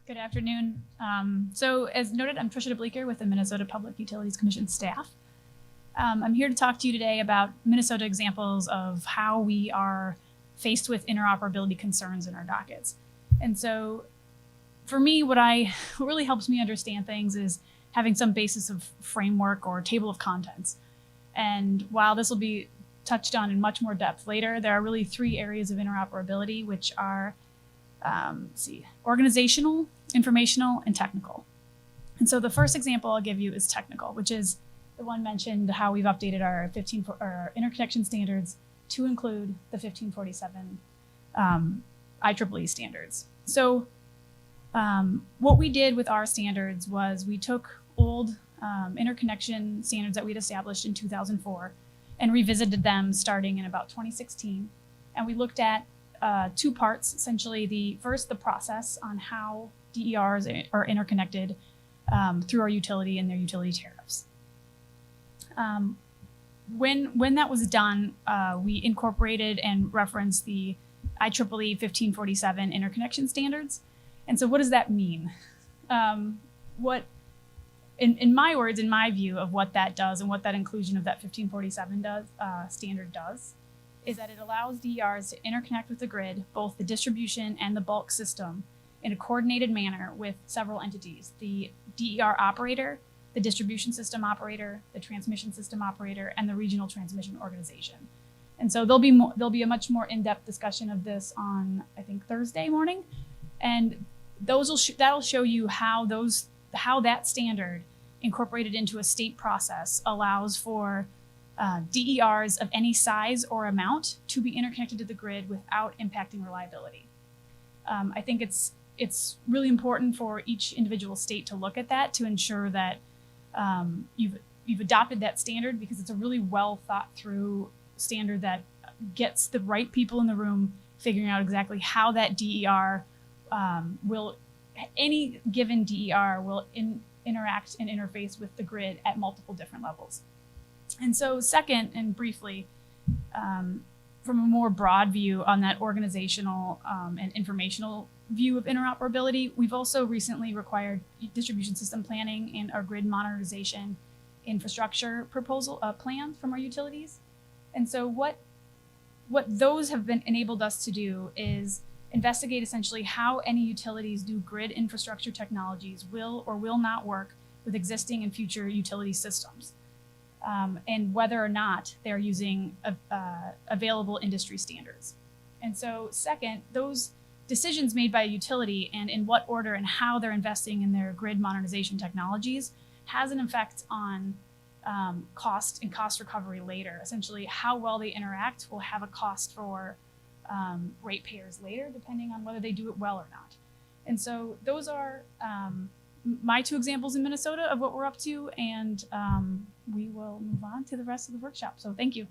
Good afternoon. So as noted, I'm Tricia DeBleeckere with the Minnesota Public Utilities Commission staff. I'm here to talk to you today about Minnesota examples of how we are faced with interoperability concerns in our dockets. And so for me, what really helps me understand things is having some basis of framework or table of contents. And while this will be touched on in much more depth later, there are really three areas of interoperability, which are organizational, informational, and technical. And so the first example I'll give you is technical, which is the one mentioned how we've updated our interconnection standards to include the 1547 IEEE standards. So what we did with our standards was we took old interconnection standards that we'd established in 2004 and revisited them starting in about 2016. And we looked at two parts, essentially. The process on how DERs are interconnected through our utility and their utility tariffs. When that was done, we incorporated and referenced the IEEE 1547 interconnection standards. And so what does that mean? In my words, in my view of what that does and what that inclusion of that 1547 standard does, is that it allows DERs to interconnect with the grid, both the distribution and the bulk system, in a coordinated manner with several entities: the DER operator, the distribution system operator, the transmission system operator, and the regional transmission organization. And so there'll be a much more in-depth discussion of this on, I think, Thursday morning, and that'll show you how that standard incorporated into a state process allows for DERs of any size or amount to be interconnected to the grid without impacting reliability. I think it's really important for each individual state to look at that to ensure that you've adopted that standard, because it's a really well thought through standard that gets the right people in the room figuring out exactly how that DER any given DER will interact and interface with the grid at multiple different levels. And so second, and briefly, from a more broad view on that organizational and informational view of interoperability, we've also recently required distribution system planning and our grid modernization infrastructure plans from our utilities. And so what those have been enabled us to do is investigate essentially how any utilities do grid infrastructure technologies will or will not work with existing and future utility systems. And whether or not they're using available industry standards. And so second, those decisions made by a utility and in what order and how they're investing in their grid modernization technologies has an effect on cost and cost recovery later. Essentially, how well they interact will have a cost for ratepayers later, depending on whether they do it well or not. And so those are my two examples in Minnesota of what we're up to, and we will move on to the rest of the workshop. So thank you.